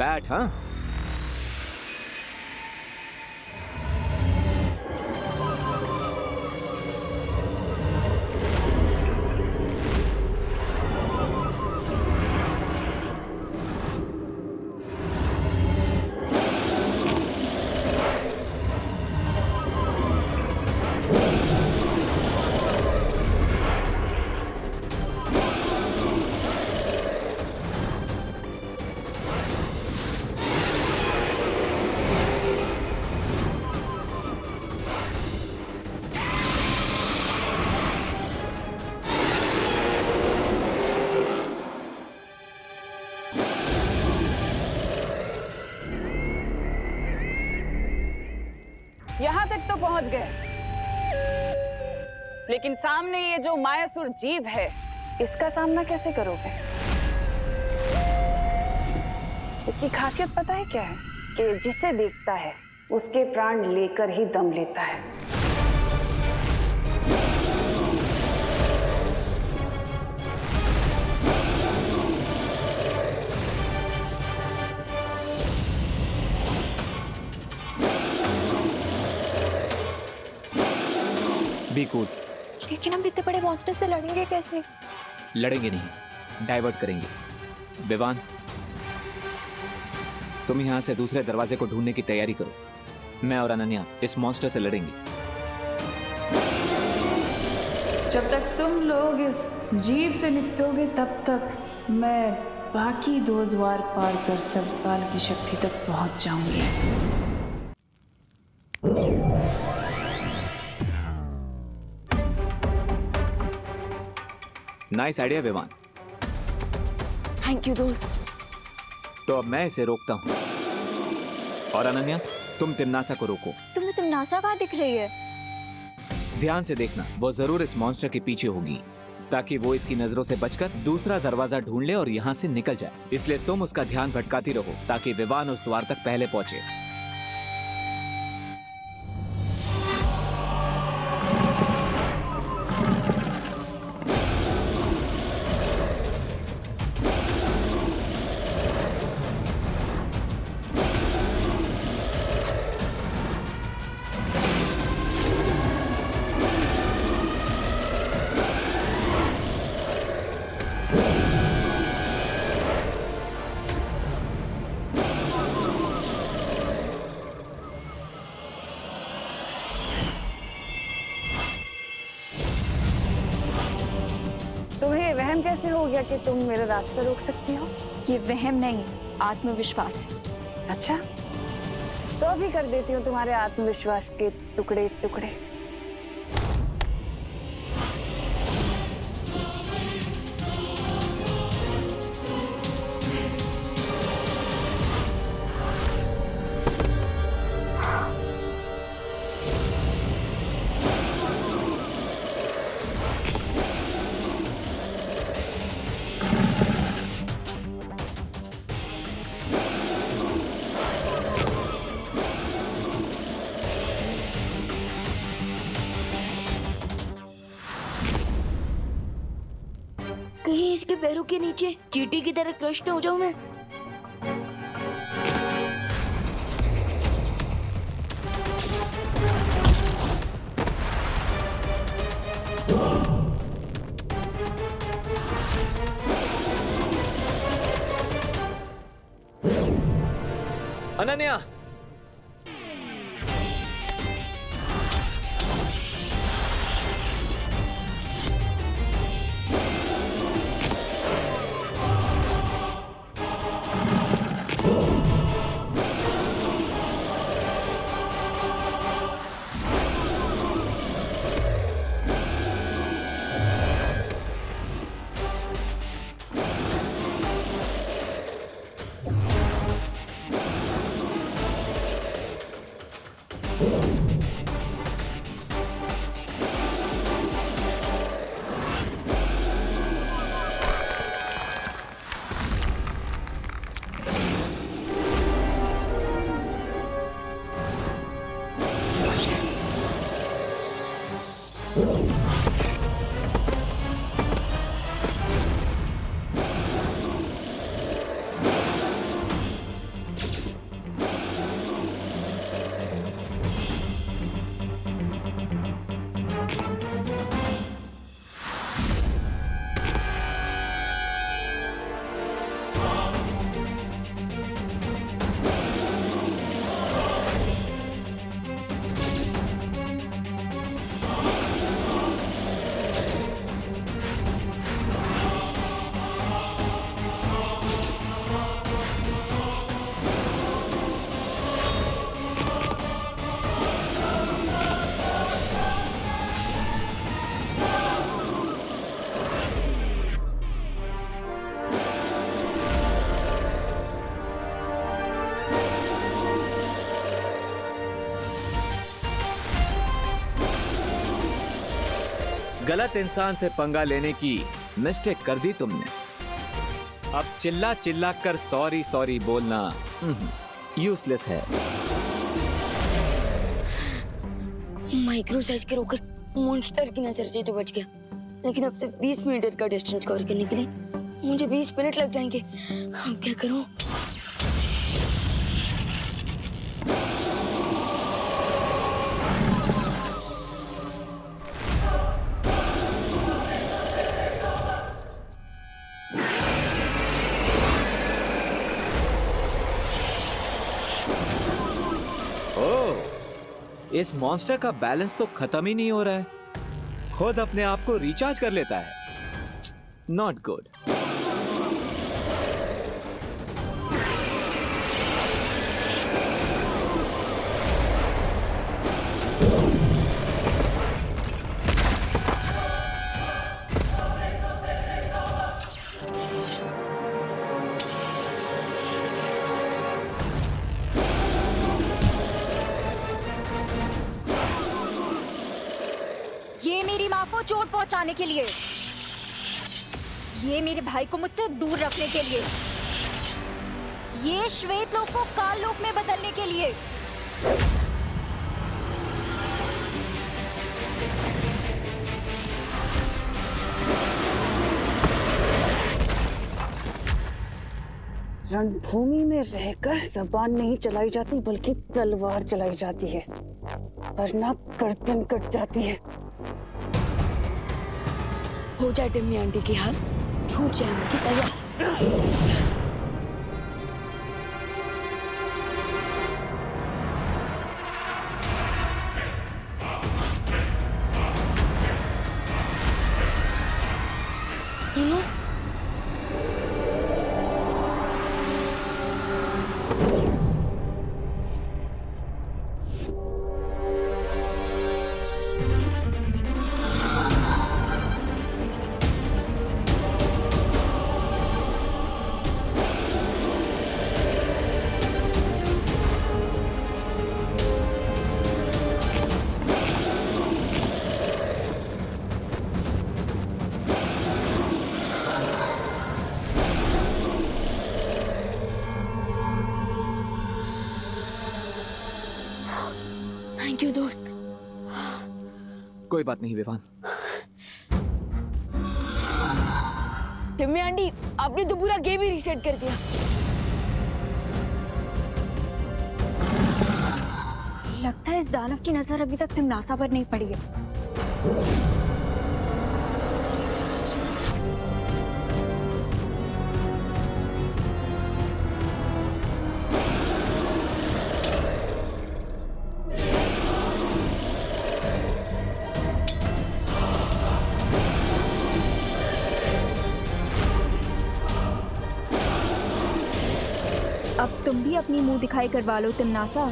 बैठ। हाँ, यहाँ तक तो पहुंच गए, लेकिन सामने ये जो मायासुर जीव है, इसका सामना कैसे करोगे? इसकी खासियत पता है क्या है? कि जिसे देखता है उसके प्राण लेकर ही दम लेता है। Be cool. लेकिन हम इतने बड़े मॉन्स्टर से लड़ेंगे कैसे? लड़ेंगे नहीं, डाइवर्ट करेंगे। विवान, तुम यहाँ से दूसरे दरवाजे को ढूंढने की तैयारी करो। मैं और अनन्या इस मॉन्स्टर से लड़ेंगे। जब तक तुम लोग इस जीव से निपटोगे तब तक मैं बाकी 2 द्वार पार कर सर्वकाल की शक्ति तक पहुंच जाऊंगी। Nice idea Vivan. Thank you दोस्त। तो अब मैं इसे रोकता हूँ, और अनन्या तुम तिमनासा को रोको। तुम्हें तिमनासा कहाँ दिख रही है? ध्यान से देखना, वो जरूर इस मॉन्स्टर के पीछे होगी, ताकि वो इसकी नजरों से बचकर दूसरा दरवाजा ढूंढ ले और यहाँ से निकल जाए। इसलिए तुम उसका ध्यान भटकाती रहो ताकि विवान उस द्वार तक पहले पहुंचे। तुम्हें वहम कैसे हो गया कि तुम मेरा रास्ता रोक सकती हो? ये वहम नहीं, आत्मविश्वास है। अच्छा, तो अभी कर देती हूँ तुम्हारे आत्मविश्वास के टुकड़े टुकड़े। कहीं इसके पैरों के नीचे चींटी की तरह क्रश न हो जाऊं मैं। अनन्या, गलत इंसान से पंगा लेने की मिस्टेक कर दी तुमने। अब चिल्ला चिल्ला कर सॉरी सॉरी बोलना यूजलेस है। माइक्रो साइज के रोकर मॉन्स्टर की नजर से तो बच गया, लेकिन अब सिर्फ 20 मीटर का डिस्टेंस कवर करने के लिए मुझे 20 मिनट लग जाएंगे। अब क्या करूं? इस मॉन्स्टर का बैलेंस तो खत्म ही नहीं हो रहा है, खुद अपने आप को रिचार्ज कर लेता है। Not good. ये मेरी माँ को चोट पहुंचाने के लिए, ये मेरे भाई को मुझसे दूर रखने के लिए, ये श्वेत लोक को काल लोक में बदलने के लिए। रणभूमि में रहकर जबान नहीं चलाई जाती बल्कि तलवार चलाई जाती है, वरना गर्दन कट जाती है। हो जाए टिम्मी आंटी की हार, छूट जाए उनकी तैयार। थैंक यू दोस्त। कोई बात नहीं विवान। टिम्मी आंटी, आपने तो पूरा गेम ही रीसेट कर दिया। लगता है इस दानव की नजर अभी तक तिमनासा पर नहीं पड़ी है। अब तुम भी अपनी मुंह दिखाई करवा लो तिमनासा।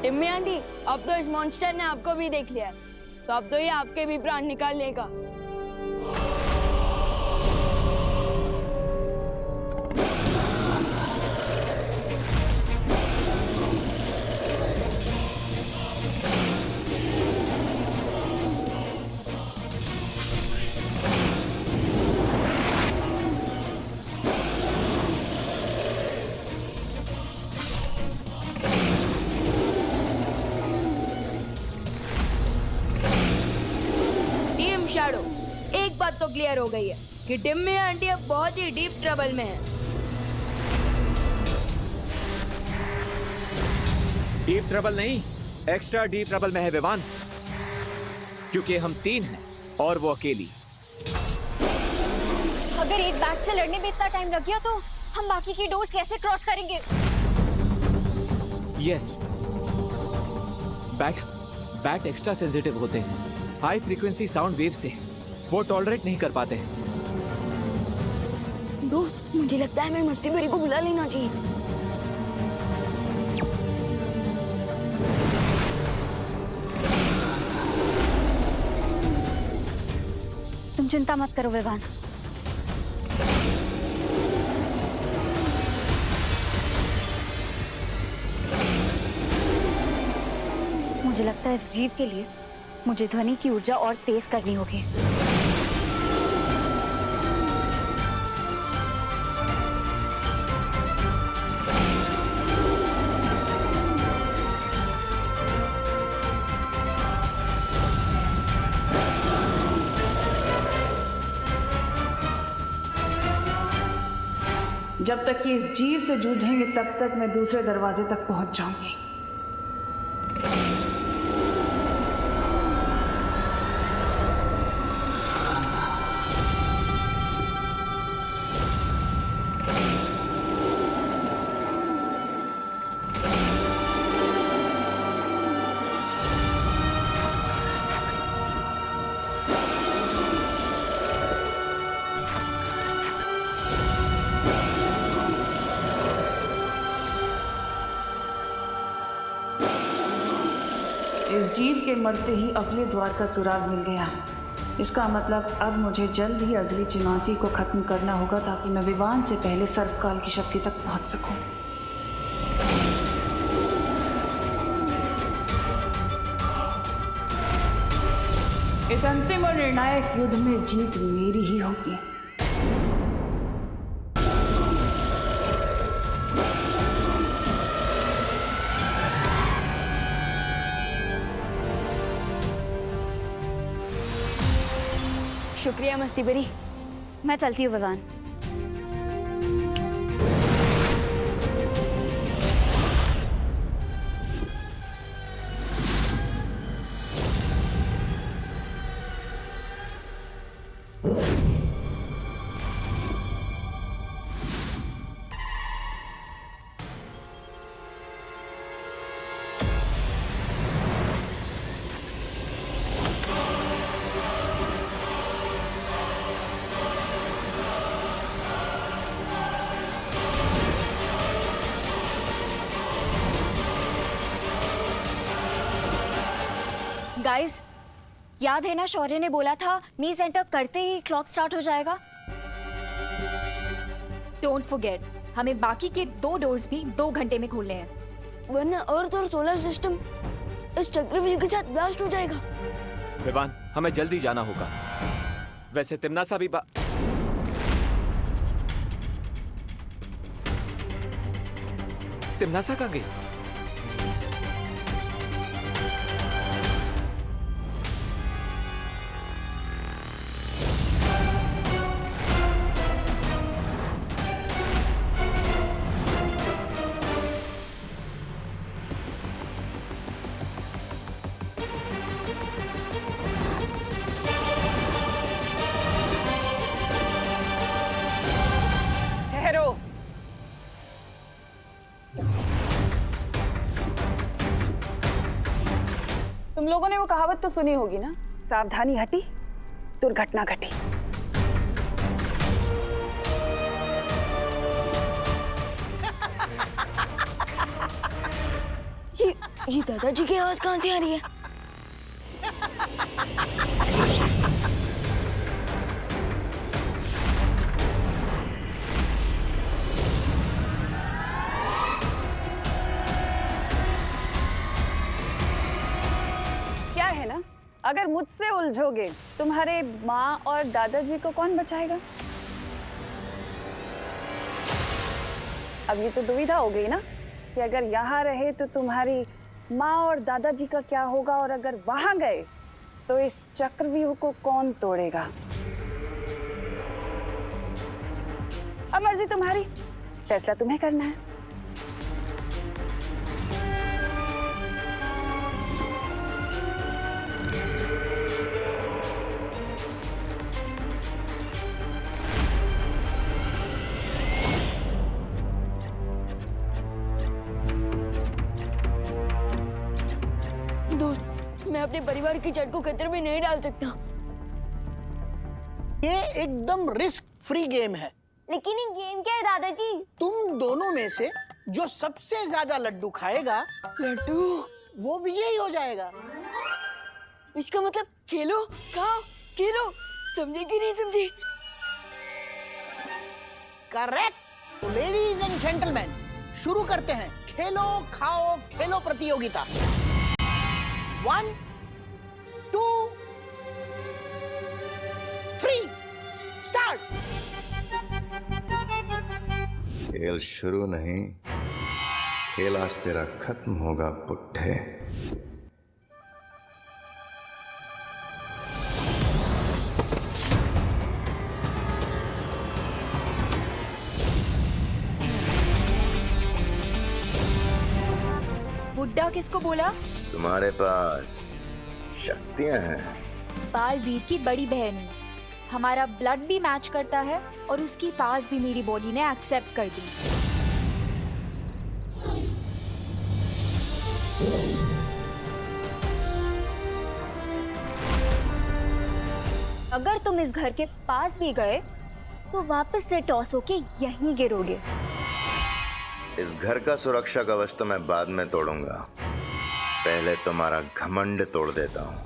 टिम्मी आंटी, अब तो इस मॉन्स्टर ने आपको भी देख लिया है, तो अब तो ये आपके भी प्राण निकाल लेगा। शैडो, एक बात तो क्लियर हो गई है कि टिम्मी आंटी अब बहुत ही डीप ट्रबल में है। डीप ट्रबल नहीं, एक्स्ट्रा डीप ट्रबल में है विवान, क्योंकि हम 3 हैं और वो अकेली। अगर एक बैट से लड़ने में इतना टाइम लग गया तो हम बाकी की डोज कैसे क्रॉस करेंगे? यस, बैट एक्स्ट्रा सेंसिटिव होते हैं, हाई फ्रीक्वेंसी साउंड वेव से वो टॉलरेट नहीं कर पाते हैं। दोस्त, मुझे लगता है हमें मस्ती भरी को बुला लेना चाहिए। तुम चिंता मत करो विवान। मुझे लगता है इस जीव के लिए मुझे ध्वनि की ऊर्जा और तेज करनी होगी। जब तक ये इस जीव से जूझेंगे तब तक मैं दूसरे दरवाजे तक पहुंच जाऊंगी। इस जीव के मरते ही अगले द्वार का सुराग मिल गया। इसका मतलब अब मुझे जल्द ही अगली चुनौती को खत्म करना होगा ताकि मैं विवान से पहले सर्वकाल की शक्ति तक पहुंच सकूं। इस अंतिम और निर्णायक युद्ध में जीत मेरी ही होगी। शुक्रिया मस्ती बरी। मैं चलती हूँ विवान। गाइस, याद है ना शौर्य ने बोला था मीज एंटर करते ही क्लॉक स्टार्ट हो जाएगा। डोंट फॉरगेट, हमें बाकी के 2 डोर्स भी 2 घंटे में खोलने हैं, वरना अर्थ और सोलर सिस्टम इस चक्रव्यूह के साथ ब्लास्ट हो जाएगा। विवान, हमें जल्दी जाना होगा। वैसे तिमनासा भी तिमनासा कहाँ गई? तुम लोगों ने वो कहावत तो सुनी होगी ना, सावधानी हटी दुर्घटना घटी। ये दादाजी की आवाज कहाँ से आ रही है? क्या है ना, अगर मुझसे उलझोगे तुम्हारे माँ और दादाजी को कौन बचाएगा? अब ये तो दुविधा हो गई ना कि अगर यहाँ रहे तो तुम्हारी माँ और दादाजी का क्या होगा, और अगर वहां गए तो इस चक्रव्यूह को कौन तोड़ेगा? अब मर्जी तुम्हारी, फैसला तुम्हें करना है। मैं अपने परिवार की जड़ को खतरे में नहीं डाल सकता। ये एकदम रिस्क फ्री गेम है। लेकिन ये गेम क्या है दादाजी? तुम दोनों में से जो सबसे ज्यादा लड्डू खाएगा, लड्डू, वो विजयी हो जाएगा। इसका मतलब खेलो, खाओ, खेलो, समझे कि नहीं समझे? करेक्ट। तो लेडीज एंड जेंटलमैन, शुरू करते हैं खेलो खाओ खेलो प्रतियोगिता। 1 2 3 स्टार्ट। खेल शुरू नहीं, खेल आज तेरा खत्म होगा पुट्ठे। बुड्ढा किसको बोला? तुम्हारे पास शक्तियां हैं। बालवीर की बड़ी बहन हूँ। हमारा ब्लड भी मैच करता है और उसकी पास भी मेरी बॉडी ने एक्सेप्ट कर दी। अगर तुम इस घर के पास भी गए तो वापस से टॉस होके यहीं गिरोगे। इस घर का सुरक्षा कवच तो मैं बाद में तोड़ूंगा, पहले तुम्हारा घमंड तोड़ देता हूँ।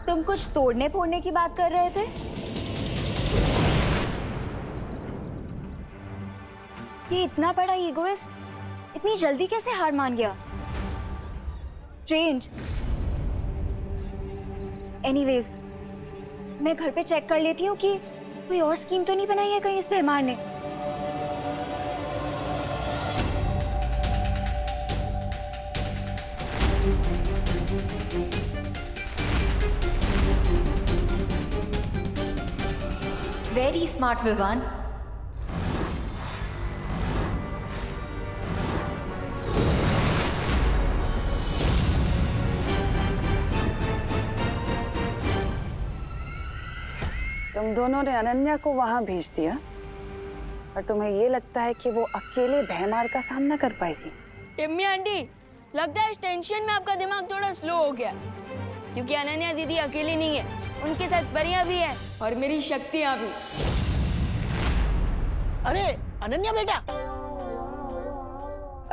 तुम कुछ तोड़ने फोड़ने की बात कर रहे थे? ये इतना बड़ा ईगोइस्ट इतनी जल्दी कैसे हार मान गया? स्ट्रेंज। एनीवेज, मैं घर पे चेक कर लेती हूँ कि कोई और स्कीम तो नहीं बनाई है कहीं इस बेमार ने। Very smart Vivan. तुम दोनों ने अनन्या को वहां भेज दिया और तुम्हें ये लगता है कि वो अकेले भयमार का सामना कर पाएगी? टिम्मी आंटी, लगता है इस टेंशन में आपका दिमाग थोड़ा स्लो हो गया, क्योंकि अनन्या दीदी अकेली नहीं है, उनके साथ परिया भी है और मेरी शक्तियां भी। अरे अनन्या बेटा,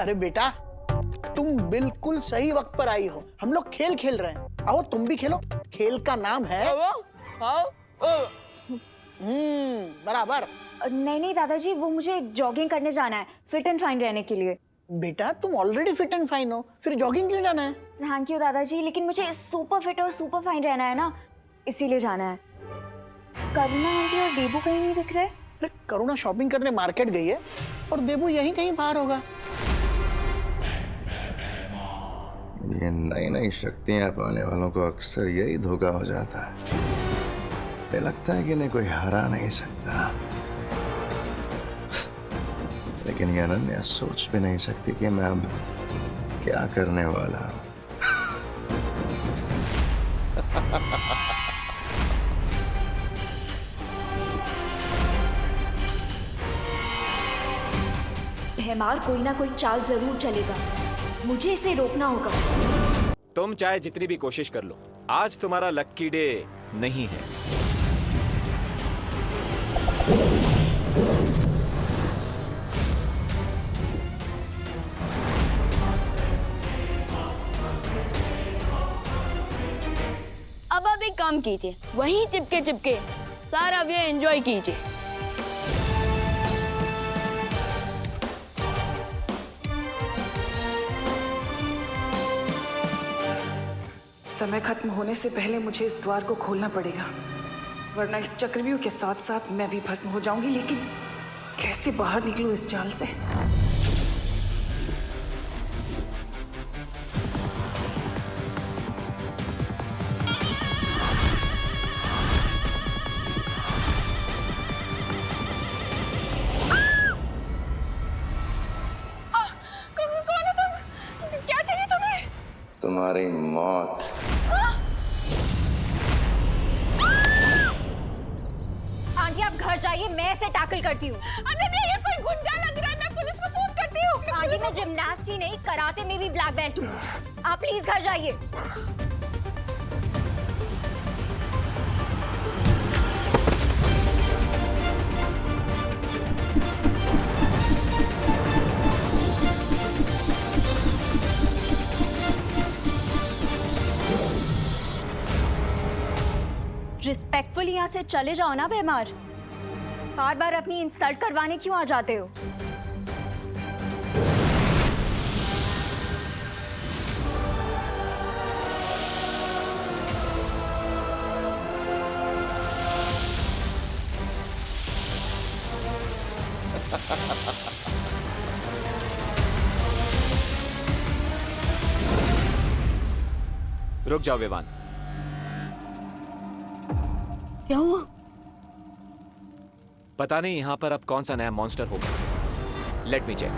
अरे बेटा तुम बिल्कुल सही वक्त पर आई हो। हम लोग खेल खेल रहे हैं, आओ तुम भी खेलो। खेल का नाम है बराबर। नहीं नहीं दादाजी, वो मुझे जॉगिंग करने जाना है फिट एंड फाइन रहने के लिए। बेटा तुम ऑलरेडी फिट एंड फाइन हो, फिर जॉगिंग क्यों जाना है? थैंक यू दादाजी, लेकिन मुझे सुपर फिट और सुपर फाइन रहना है ना, इसीलिए जाना है। करुणा आंटी और देबू कहीं नहीं दिख रहे। अरे करुणा शॉपिंग करने मार्केट गई है और देबू यहीं कहीं बाहर होगा। ये नई नई शक्तियां पाने वालों को अक्सर यही धोखा हो जाता है। मुझे लगता है कि इन्हें कोई हरा नहीं सकता, लेकिन ये अनन्या सोच भी नहीं सकती कि मैं अब क्या करने वाला हूं। भयमार कोई ना कोई चाल जरूर चलेगा, मुझे इसे रोकना होगा। तुम चाहे जितनी भी कोशिश कर लो, आज तुम्हारा लक्की डे नहीं है। अब आप एक काम कीजिए, वहीं चिपके चिपके सारा वे एंजॉय कीजिए। समय खत्म होने से पहले मुझे इस द्वार को खोलना पड़ेगा, वरना इस चक्रव्यूह के साथ साथ मैं भी भस्म हो जाऊंगी। लेकिन कैसे बाहर निकलूं इस जाल से? कौन हो तुम? क्या चाहिए तुम्हें? तुम्हारी मौत। आंटी आप घर जाइए, मैं इसे टैकल करती हूँ। अनन्या, ये कोई गुंडा लग रहा है, मैं पुलिस को फोन करती हूँ। आंटी मैं जिम्नास्ट ही नहीं, कराटे में भी ब्लैक बेल्ट हूँ। आप प्लीज घर जाइए। रिस्पेक्टफुल यहाँ से चले जाओ ना बेमार। बार बार अपनी इंसल्ट करवाने क्यों आ जाते हो? रुक जाओ विवान। क्या हुआ? पता नहीं यहाँ पर अब कौन सा नया मॉन्स्टर होगा। Let me check.